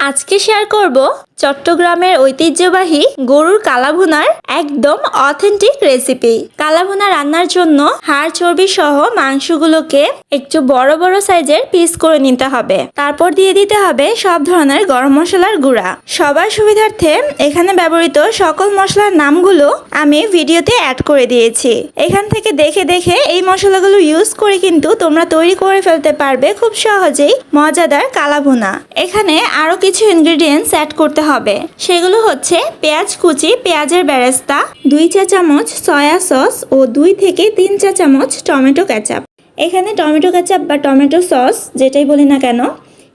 আজকে শেয়ার করব চট্টগ্রামের ঐতিহ্যবাহী গরুর কালাভুনার একদম অথেন্টিক রেসিপি। কালাভুনা রান্নার জন্য হাড় চর্বি সহ মাংসগুলোকে একটু বড় বড় সাইজের পিস করে নিতে হবে। তারপর দিয়ে দিতে হবে সব ধরনের গরম মশলার গুঁড়া। সবার সুবিধার্থে এখানে ব্যবহৃত সকল মশলার নামগুলো আমি ভিডিওতে অ্যাড করে দিয়েছি। এখান থেকে দেখে দেখে এই মশলাগুলো ইউজ করে কিন্তু তোমরা তৈরি করে ফেলতে পারবে খুব সহজেই মজাদার কালাভুনা। এখানে আরো কিছু ইনগ্রেডিয়েন্টস অ্যাড করতে হবে, সেগুলো হচ্ছে পেঁয়াজ কুচি, পেঁয়াজের বেরেস্তা, 2 চা চামচ সয়া সস ও 2 থেকে 3 চা চামচ টমেটো কেচাপ। এখানে টমেটো কেচাপ বা টমেটো সস যেটাই বলি না কেন,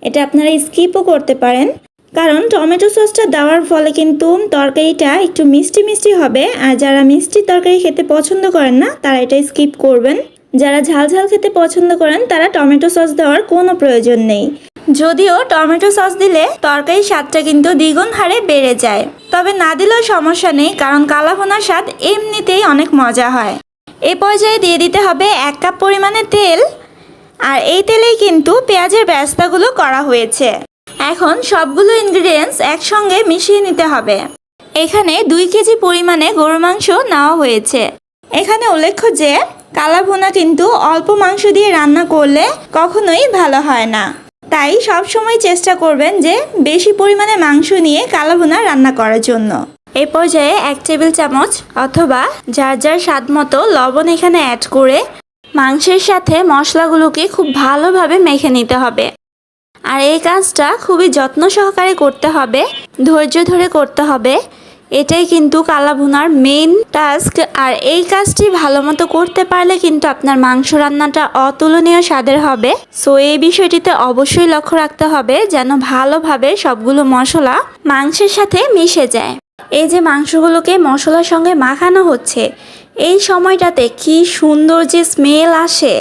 এটা আপনারা স্কিপও করতে পারেন, কারণ টমেটো সসটা দেওয়ার ফলে কিন্তু তরকারিটা একটু মিষ্টি মিষ্টি হবে। আর যারা মিষ্টি তরকারি খেতে পছন্দ করেন না তারা এটা স্কিপ করবেন। যারা ঝাল ঝাল খেতে পছন্দ করেন তারা টমেটো সস দেওয়ার কোনো প্রয়োজন নেই। যদিও টমেটো সস দিলে তরকারির স্বাদটা কিন্তু দ্বিগুণ হারে বেড়ে যায়, তবে না দিলেও সমস্যা নেই, কারণ কালাভুনার স্বাদ এমনিতেই অনেক মজা হয়। এই পর্যায়ে দিয়ে দিতে হবে 1 কাপ পরিমাণে তেল, আর এই তেলেই কিন্তু পেঁয়াজের বেরেস্তাগুলো করা হয়েছে। এখন সবগুলো ইনগ্রেডিয়েন্টস একসঙ্গে মিশিয়ে নিতে হবে। এখানে 2 কেজি পরিমাণে গরুর মাংস নেওয়া হয়েছে। এখানে উল্লেখ্য যে কালাভুনা কিন্তু অল্প মাংস দিয়ে রান্না করলে কখনোই ভালো হয় না, তাই সব সময় চেষ্টা করবেন যে বেশি পরিমাণে মাংস নিয়ে কালাভুনা রান্না করার জন্য। এই পর্যায়ে 1 টেবিল চামচ অথবা যার যার স্বাদ মতো লবণ এখানে অ্যাড করে মাংসের সাথে মশলাগুলোকে খুব ভালোভাবে মেখে নিতে হবে। আর এই কাজটা খুবই যত্ন সহকারে করতে হবে, ধৈর্য ধরে করতে হবে। এটাই কিন্তু কালাভুনার মেইন টাস্ক। আর এই কাজটি ভালো মতো করতে পারলে কিন্তু আপনার মাংস রান্নাটা অতুলনীয় স্বাদের হবে। সো এই বিষয়টিতে অবশ্যই লক্ষ্য রাখতে হবে যেন ভালোভাবে সবগুলো মশলা মাংসের সাথে মিশে যায়। এই যে মাংসগুলোকে মশলার সঙ্গে মাখানো হচ্ছে, এই সময়টাতে কি সুন্দর যে স্মেল আসে,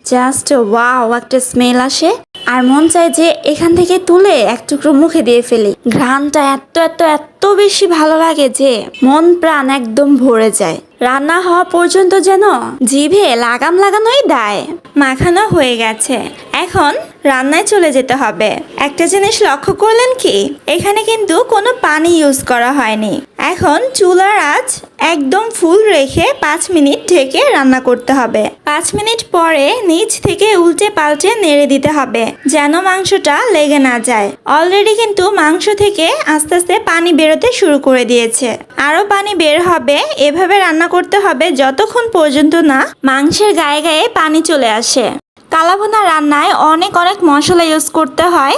জাস্ট ওয়াও একটা স্মেল আসে। আর মন চায় যে এখান থেকে তুলে এক টুকরো মুখে দিয়ে ফেলি। ঘ্রাণটা এত এত এত বেশি ভালো লাগে যে মন প্রাণ একদম ভরে যায়। রান্না হওয়া পর্যন্ত যেন জিভে লাগাম লাগানোই দায়। মাখানো হয়ে গেছে, এখন রান্নায় চলে যেতে হবে। একটা জিনিস লক্ষ্য করলেন কি, এখানে কিন্তু কোনো পানি ইউজ করা হয়নি। এখন চুলার আঁচ একদম ফুল রেখে 5 মিনিট ঢেকে রান্না করতে হবে। 5 মিনিট পরে নিচ থেকে উল্টে পাল্টে নেড়ে দিতে হবে যেন মাংসটা লেগে না যায়। অলরেডি কিন্তু মাংস থেকে আস্তে আস্তে পানি বেরোতে শুরু করে দিয়েছে, আরো পানি বের হবে। এভাবে রান্না করতে হবে যতক্ষণ পর্যন্ত না মাংসের গায়ে গায়ে পানি চলে আসে। কালাভুনা রান্নায় অনেক অনেক মশলা ইউজ করতে হয়।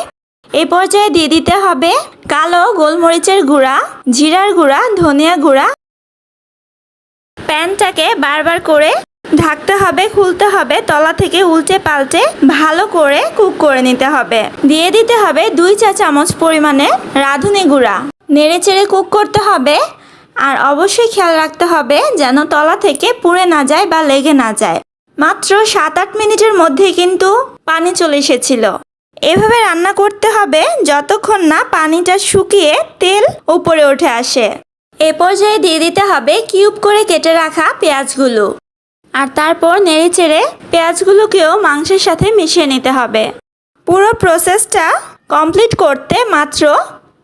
এই পর্যায়ে দিয়ে দিতে হবে কালো গোলমরিচের গুঁড়া, জিরার গুঁড়া, ধনিয়া গুঁড়া। প্যানটাকে বারবার করে ঢাকতে হবে, খুলতে হবে, তলা থেকে উল্টে পাল্টে ভালো করে কুক করে নিতে হবে। দিয়ে দিতে হবে 2 চা চামচ পরিমাণে রাঁধুনি গুঁড়া। নেড়ে চেড়ে কুক করতে হবে। আর অবশ্যই খেয়াল রাখতে হবে যেন তলা থেকে পুড়ে না যায় বা লেগে না যায়। মাত্র 7-8 মিনিটের মধ্যেই কিন্তু পানি চলে এসেছিল। এভাবে রান্না করতে হবে যতক্ষণ না পানিটা শুকিয়ে তেল উপরে উঠে আসে। এ পর্যায়ে দিয়ে দিতে হবে কিউব করে কেটে রাখা পেঁয়াজগুলো। আর তারপর নেড়ে চেড়ে পেঁয়াজগুলোকেও মাংসের সাথে মিশিয়ে নিতে হবে। পুরো প্রসেসটা কমপ্লিট করতে মাত্র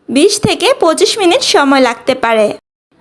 20 থেকে 25 মিনিট সময় লাগতে পারে।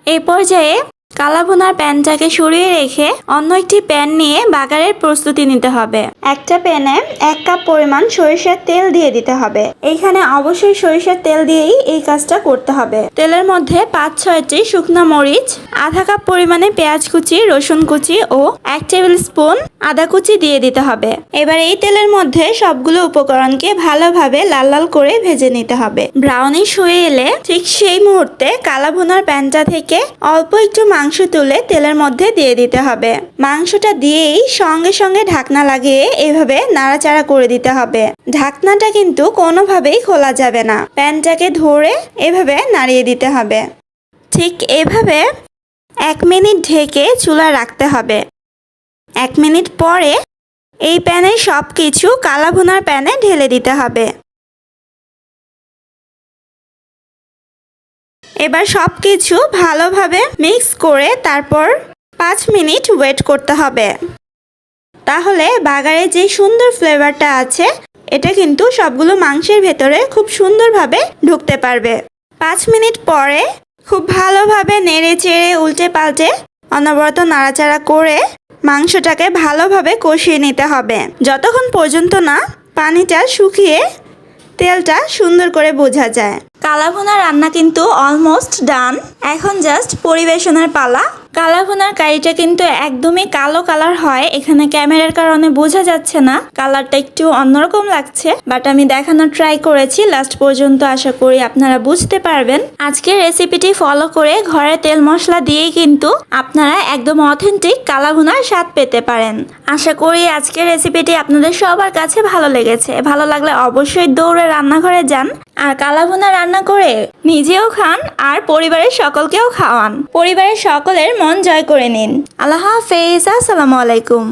এই পর্যায়ে কালাভুনার প্যানটাকে সরিয়ে রেখে অন্য একটি প্যান নিয়ে বাগারের প্রস্তুতি নিতে হবে। একটা প্যানে 1 কাপ পরিমাণ সরিষার তেল দিয়ে দিতে হবে। এখানে অবশ্যই সরিষার তেল দিয়েই এই কাজটা করতে হবে। তেলের মধ্যে 5-6টি শুকনো মরিচ, আধা কাপ পরিমাণে পেঁয়াজ কুচি, রসুন কুচি ও 1 টেবিল স্পুন আদা কুচি দিয়ে দিতে হবে। এবার এই তেলের মধ্যে সবগুলো উপকরণকে ভালোভাবে লাল লাল করে ভেজে নিতে হবে। ব্রাউনিশ হয়ে এলে ঠিক সেই মুহূর্তে কালাভুনার প্যানটা থেকে অল্প একটু মাংস তুলে তেলের মধ্যে দিয়ে দিতে হবে। মাংসটা দিয়েই সঙ্গে সঙ্গে ঢাকনা লাগিয়ে এভাবে নাড়াচাড়া করে দিতে হবে। ঢাকনাটা কিন্তু কোনোভাবেই খোলা যাবে না, প্যানটাকে ধরে এভাবে নাড়িয়ে দিতে হবে। ঠিক এভাবে 1 মিনিট ঢেকে চুলা রাখতে হবে। 1 মিনিট পরে এই প্যানে সব কিছু কালাভুনার প্যানে ঢেলে দিতে হবে। এবার সব কিছু ভালোভাবে মিক্স করে তারপর 5 মিনিট ওয়েট করতে হবে। তাহলে বাগারে যে সুন্দর ফ্লেভারটা আছে এটা কিন্তু সবগুলো মাংসের ভেতরে খুব সুন্দরভাবে ঢুকতে পারবে। 5 মিনিট পরে খুব ভালোভাবে নেড়ে চেড়ে উল্টে পাল্টে অনবরত নাড়াচাড়া করে মাংসটাকে ভালোভাবে কষিয়ে নিতে হবে, যতক্ষণ পর্যন্ত না পানিটা শুকিয়ে তেলটা সুন্দর করে বোঝা যায়। কালাভুনা রান্না কিন্তু অলমোস্ট ডান। এখন জাস্ট পরিবেশনের পালা। কালাভুনার কারিটা কিন্তু একদমই কালো কালার হয়, এখানে ক্যামেরার কারণে বোঝা যাচ্ছে না, কালারটা একটু অন্যরকম লাগছে, বাট আমি দেখানোর ট্রাই করেছি লাস্ট পর্যন্ত, আশা করি আপনারা বুঝতে পারবেন। আজকের রেসিপিটি ফলো করে ঘরে তেল মশলা দিয়েই কিন্তু আপনারা একদম অথেন্টিক কালাভুনার স্বাদ পেতে পারেন। আশা করি আজকের রেসিপিটি আপনাদের সবার কাছে ভালো লেগেছে। ভালো লাগলে অবশ্যই দৌড়ে রান্নাঘরে যান আর কালাভুনা রান্না করে নিজেও খান আর পরিবারের সকলকেও খাওয়ান। পরিবারের সকলের মন জয় করে নিন। আল্লাহ হাফেজ, আসসালামু আলাইকুম।